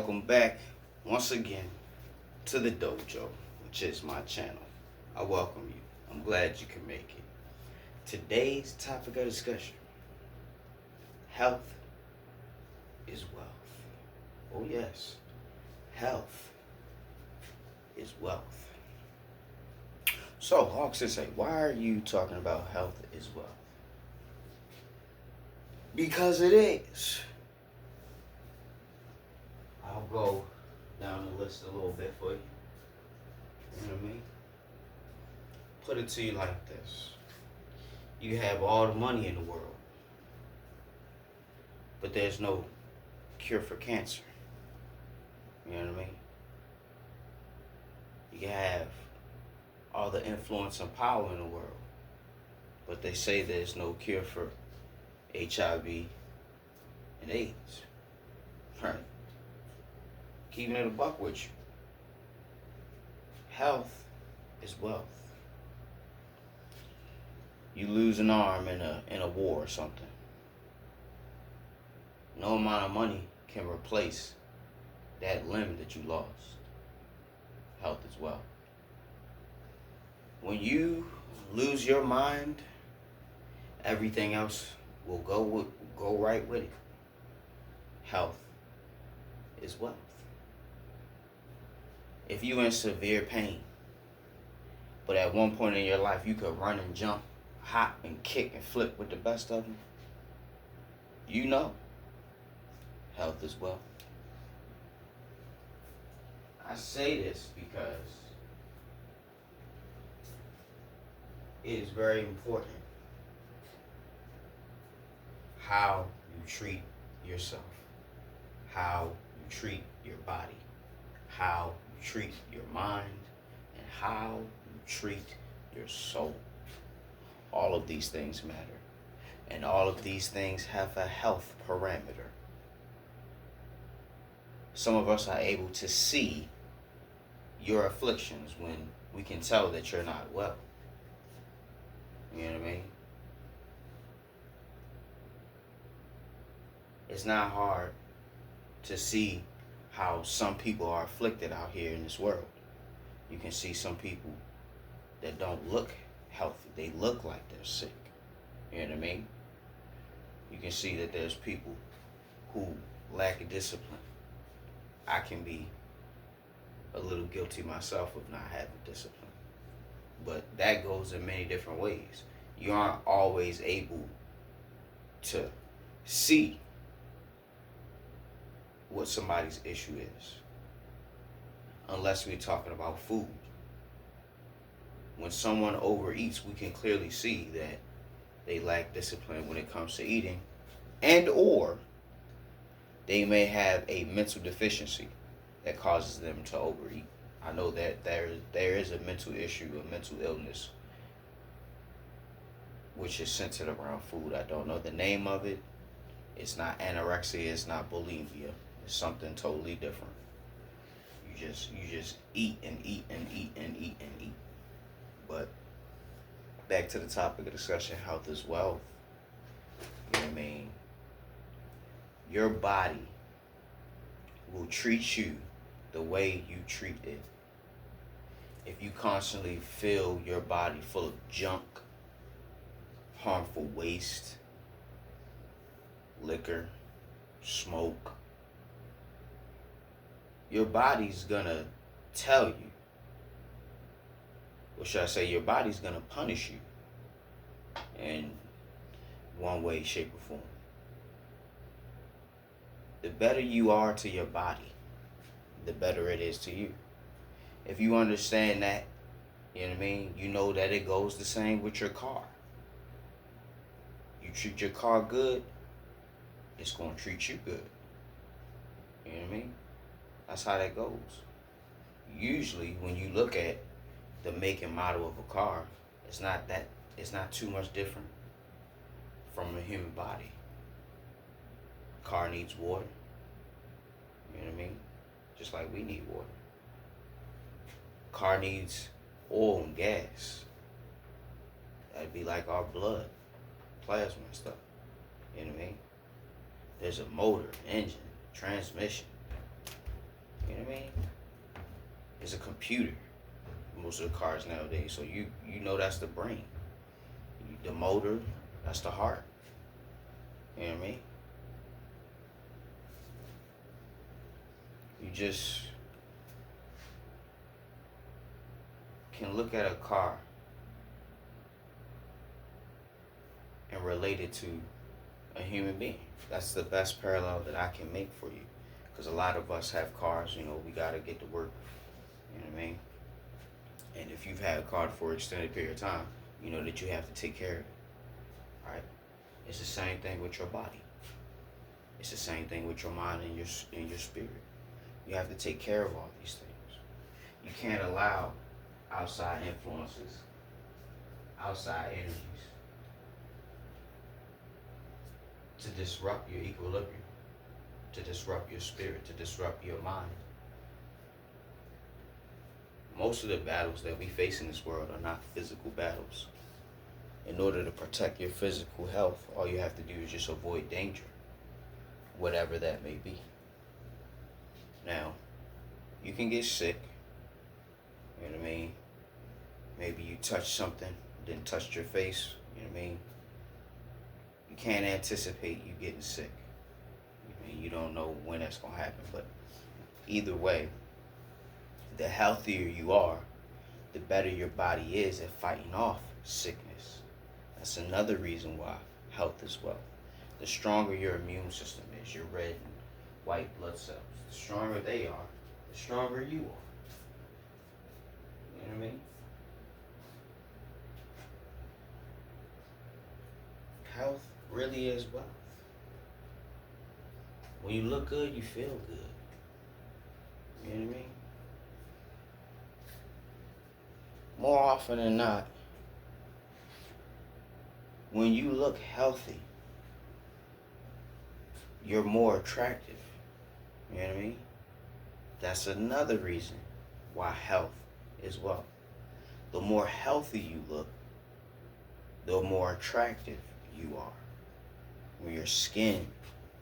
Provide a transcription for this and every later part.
welcome back once again to the dojo, which is my channel. I welcome you. I'm glad you can make it. Today's topic of discussion: health is wealth. Oh, yes, health is wealth. So, Sensei, why are you talking about health is wealth? Because it is. I'll go down the list a little bit for you. You know what I mean? Put it to you like this. You have all the money in the world, but there's no cure for cancer. You know what I mean? You have all the influence and power in the world, but they say there's no cure for HIV and AIDS. Right? Keeping it a buck with you. Health is wealth. You lose an arm in a war or something. No amount of money can replace that limb that you lost. Health is wealth. When you lose your mind, everything else will go right with it. Health is wealth. If you're in severe pain, but at one point in your life you could run and jump, hop and kick and flip with the best of them, you know health is wealth. I say this because it is very important how you treat yourself, how you treat your body, how you treat your mind, and how you treat your soul. All of these things matter, and all of these things have a health parameter. Some of us are able to see your afflictions when we can tell that you're not well. You know what I mean? It's not hard to see how some people are afflicted out here in this world. You can see some people that don't look healthy. They look like they're sick. You know what I mean? You can see that there's people who lack discipline. I can be a little guilty myself of not having discipline. But that goes in many different ways. You aren't always able to see what somebody's issue is, unless we're talking about food. When someone overeats, we can clearly see that they lack discipline when it comes to eating, and or they may have a mental deficiency that causes them to overeat. I know that there is a mental issue, a mental illness, which is centered around food. I don't know the name of it. It's not anorexia, it's not bulimia. It's something totally different. You just eat and eat and eat and eat and eat. But back to the topic of discussion, health is wealth. You know what I mean? Your body will treat you the way you treat it. If you constantly fill your body full of junk, harmful waste, liquor, smoke, your body's gonna tell you, or should I say, your body's gonna punish you in one way, shape, or form. The better you are to your body, the better it is to you. If you understand that, you know what I mean, you know that it goes the same with your car. You treat your car good, it's going to treat you good. You know what I mean? That's how that goes. Usually when you look at the make and model of a car, it's not too much different from a human body. Car needs water. You know what I mean? Just like we need water. Car needs oil and gas. That'd be like our blood, plasma and stuff. You know what I mean? There's a motor, engine, transmission. know what I mean? It's a computer. Most of the cars nowadays. So you know that's the brain. The motor, that's the heart. You know what I mean? You just can look at a car and relate it to a human being. That's the best parallel that I can make for you. Because a lot of us have cars, we got to get to work. You know what I mean? And if you've had a car for an extended period of time, you know that you have to take care of it. All right? It's the same thing with your body. It's the same thing with your mind and your spirit. You have to take care of all these things. You can't allow outside influences, outside energies to disrupt your equilibrium, to disrupt your spirit, to disrupt your mind. Most of the battles that we face in this world are not physical battles. In order to protect your physical health, all you have to do is just avoid danger, whatever that may be. Now, you can get sick, you know what I mean? Maybe you touch something, then touched your face, you know what I mean? You can't anticipate you getting sick. I mean, you don't know when that's going to happen, but either way, the healthier you are, the better your body is at fighting off sickness. That's another reason why health is wealth. The stronger your immune system is, your red and white blood cells, the stronger they are, the stronger you are. You know what I mean? Health really is wealth. When you look good, you feel good. You know what I mean? More often than not, when you look healthy, you're more attractive. You know what I mean? That's another reason why health is wealth. The more healthy you look, the more attractive you are. When your skin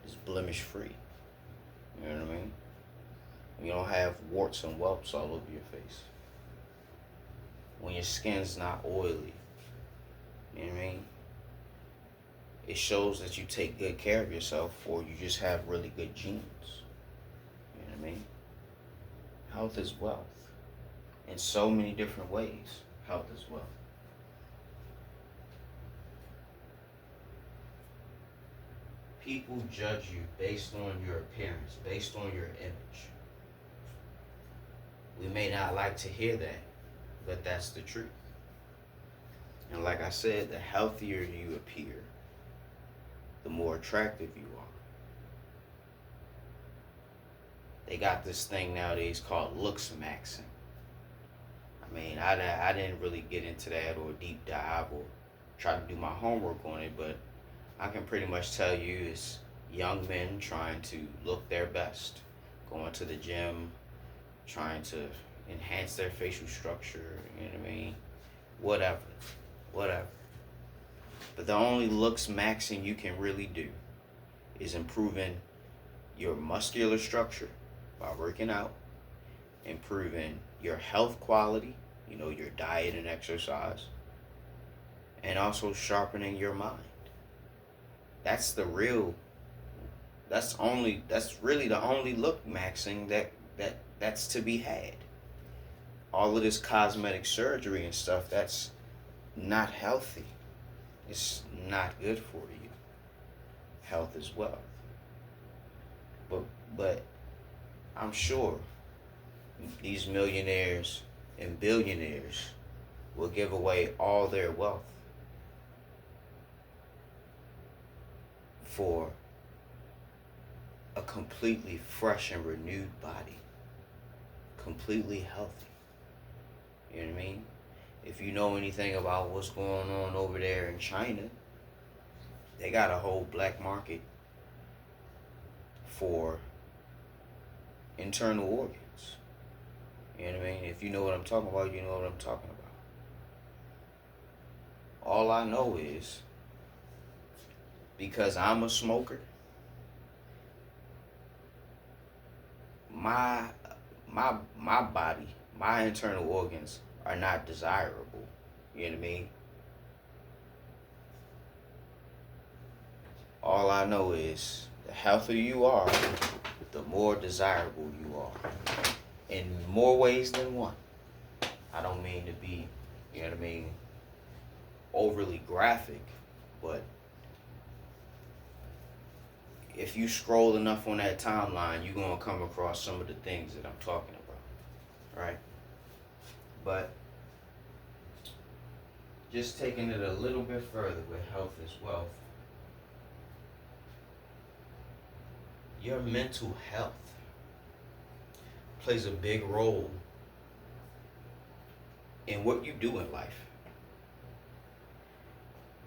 is blemish free. You know what I mean? When you don't have warts and whelps all over your face. When your skin's not oily. You know what I mean? It shows that you take good care of yourself, or you just have really good genes. You know what I mean? Health is wealth. In so many different ways, health is wealth. People judge you based on your appearance, based on your image. We may not like to hear that, but that's the truth. And like I said, the healthier you appear, the more attractive you are. They got this thing nowadays called looks maxing. I mean, I didn't really get into that or deep dive or try to do my homework on it, but I can pretty much tell you it's young men trying to look their best, going to the gym, trying to enhance their facial structure, you know what I mean? Whatever. But the only looks maxing you can really do is improving your muscular structure by working out, improving your health quality, your diet and exercise, and also sharpening your mind. That's really the only look maxing that's to be had. All of this cosmetic surgery and stuff, that's not healthy. It's not good for you. Health is wealth. But I'm sure these millionaires and billionaires will give away all their wealth for a completely fresh and renewed body. Completely healthy. You know what I mean? If you know anything about what's going on over there in China, they got a whole black market for internal organs. You know what I mean? If you know what I'm talking about, you know what I'm talking about. All I know is, because I'm a smoker, my my body, my internal organs are not desirable. You know what I mean? All I know is the healthier you are, the more desirable you are. In more ways than one. I don't mean to be, you know what I mean, overly graphic, but if you scroll enough on that timeline, you're going to come across some of the things that I'm talking about, right? But just taking it a little bit further with health is wealth, your mental health plays a big role in what you do in life.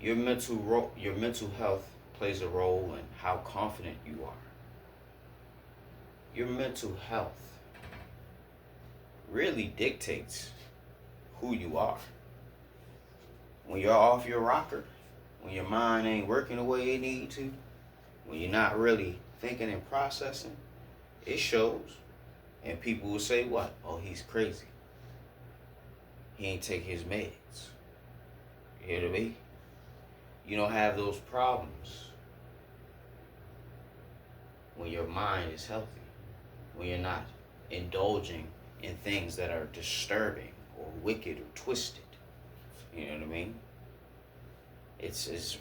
Your mental health plays a role in how confident you are. Your mental health really dictates who you are. When you're off your rocker, when your mind ain't working the way it need to, when you're not really thinking and processing, it shows. And people will say what? Oh, he's crazy. He ain't take his meds. You know what I mean? You don't have those problems when your mind is healthy, when you're not indulging in things that are disturbing or wicked or twisted. You know what I mean? It's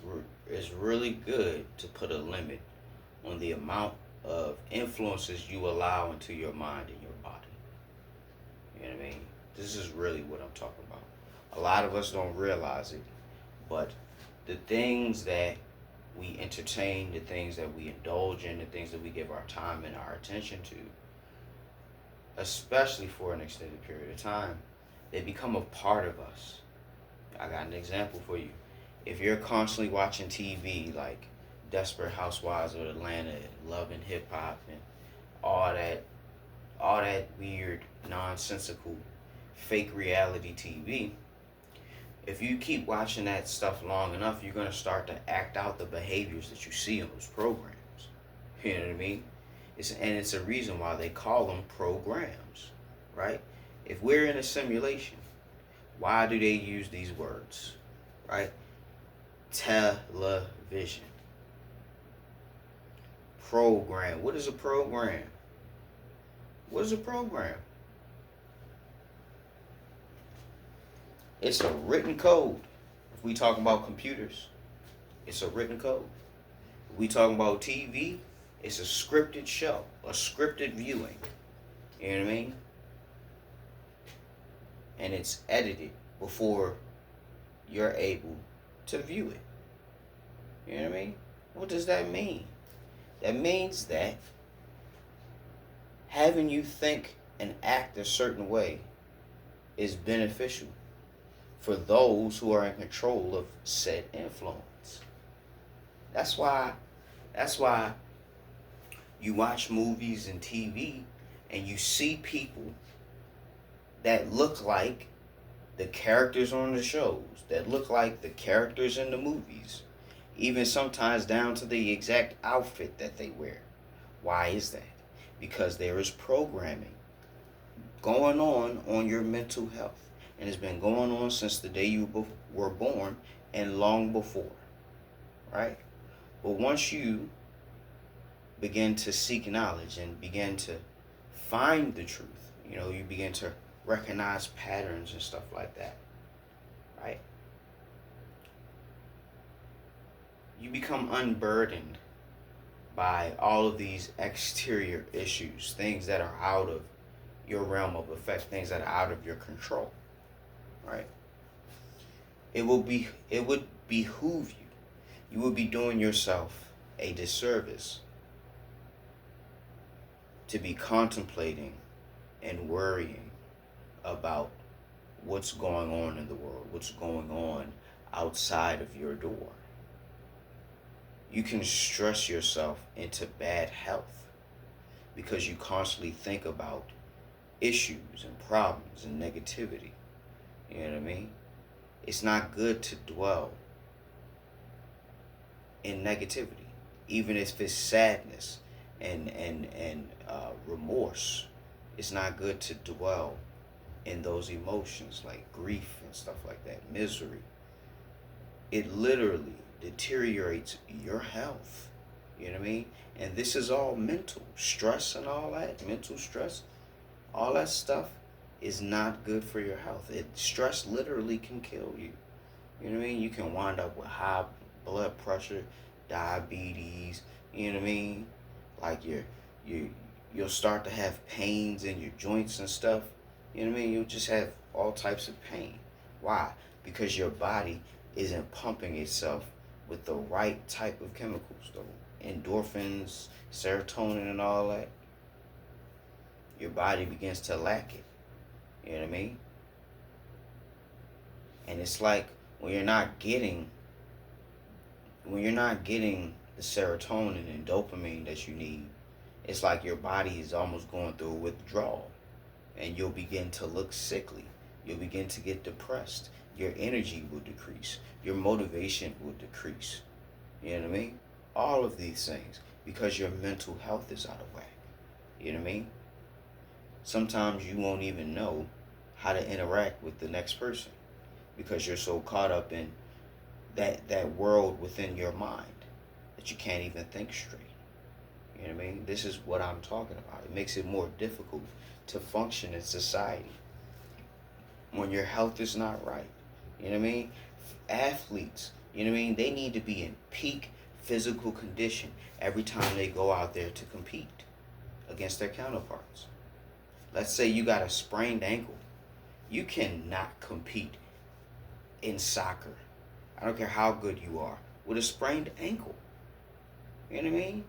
really good to put a limit on the amount of influences you allow into your mind and your body. You know what I mean? This is really what I'm talking about. A lot of us don't realize it, but the things that we entertain, the things that we indulge in, the things that we give our time and our attention to, especially for an extended period of time, they become a part of us. I got an example for you. If you're constantly watching TV like Desperate Housewives of Atlanta, Love and Hip Hop, and all that weird, nonsensical, fake reality TV, if you keep watching that stuff long enough, you're going to start to act out the behaviors that you see in those programs. You know what I mean? It's a reason why they call them programs, right? If we're in a simulation, why do they use these words, right? Television. Program. What is a program? What is a program? It's a written code. If we talk about computers, it's a written code. If we talk about TV, it's a scripted show, a scripted viewing. You know what I mean? And it's edited before you're able to view it. You know what I mean? What does that mean? That means that having you think and act a certain way is beneficial for those who are in control of said influence. That's why you watch movies and TV and you see people that look like the characters on the shows, that look like the characters in the movies, even sometimes down to the exact outfit that they wear. Why is that? Because there is programming going on your mental health. And it's been going on since the day you were born and long before, right? But once you begin to seek knowledge and begin to find the truth, you begin to recognize patterns and stuff like that, right? You become unburdened by all of these exterior issues, things that are out of your realm of effect, things that are out of your control, right? It would behoove you. You would be doing yourself a disservice to be contemplating and worrying about what's going on in the world, what's going on outside of your door. You can stress yourself into bad health because you constantly think about issues and problems and negativity. You know what I mean? It's not good to dwell in negativity, even if it's sadness and remorse. It's not good to dwell in those emotions like grief and stuff like that, misery. It literally deteriorates your health. You know what I mean? And this is all mental stress and all that. Mental stress, all that stuff is not good for your health. Stress literally can kill you. You know what I mean? You can wind up with high blood pressure, diabetes. You know what I mean? Like you'll start to have pains in your joints and stuff. You know what I mean? You'll just have all types of pain. Why? Because your body isn't pumping itself with the right type of chemicals, though. Endorphins, serotonin, and all that. Your body begins to lack it. You know what I mean? And it's like when you're not getting the serotonin and dopamine that you need, it's like your body is almost going through a withdrawal, and you'll begin to look sickly. You'll begin to get depressed. Your energy will decrease. Your motivation will decrease. You know what I mean? All of these things because your mental health is out of whack. You know what I mean? Sometimes you won't even know how to interact with the next person because you're so caught up in that world within your mind that you can't even think straight. You know what I mean? This is what I'm talking about. It makes it more difficult to function in society when your health is not right. You know what I mean? Athletes, you know what I mean? They need to be in peak physical condition every time they go out there to compete against their counterparts. Let's say you got a sprained ankle. You cannot compete in soccer. I don't care how good you are with a sprained ankle. You know what I mean?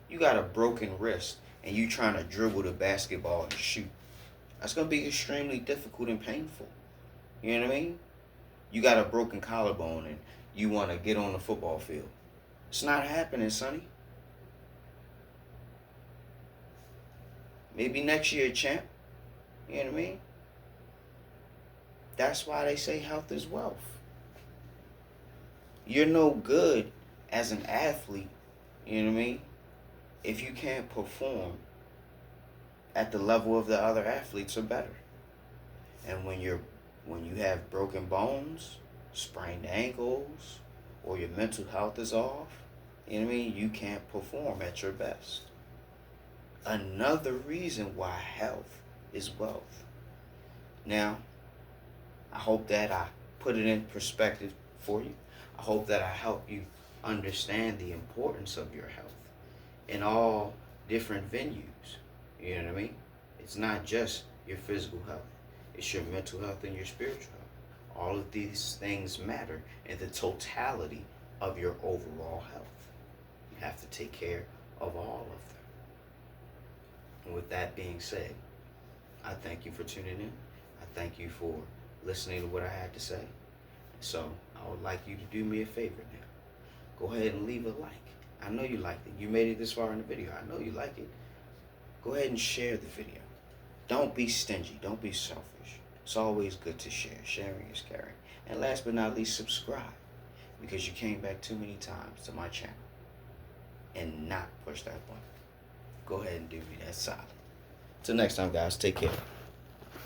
You got a broken wrist and you trying to dribble the basketball and shoot. That's going to be extremely difficult and painful. You know what I mean? You got a broken collarbone and you want to get on the football field. It's not happening, sonny. Maybe next year, champ. You know what I mean? That's why they say health is wealth. You're no good as an athlete, you know what I mean, if you can't perform at the level of the other athletes or better. And when you have broken bones, sprained ankles, or your mental health is off, you know what I mean, you can't perform at your best. Another reason why health is wealth. Now, I hope that I put it in perspective for you. I hope that I help you understand the importance of your health in all different venues. You know what I mean? It's not just your physical health. It's your mental health and your spiritual health. All of these things matter in the totality of your overall health. You have to take care of all of them. And with that being said, I thank you for tuning in. I thank you for listening to what I had to say. So I would like you to do me a favor now. Go ahead and leave a like. I know you liked it. You made it this far in the video. I know you like it. Go ahead and share the video. Don't be stingy. Don't be selfish. It's always good to share. Sharing is caring. And last but not least, subscribe. Because you came back too many times to my channel and not push that button. Go ahead and do me that solid. Till next time, guys. Take care.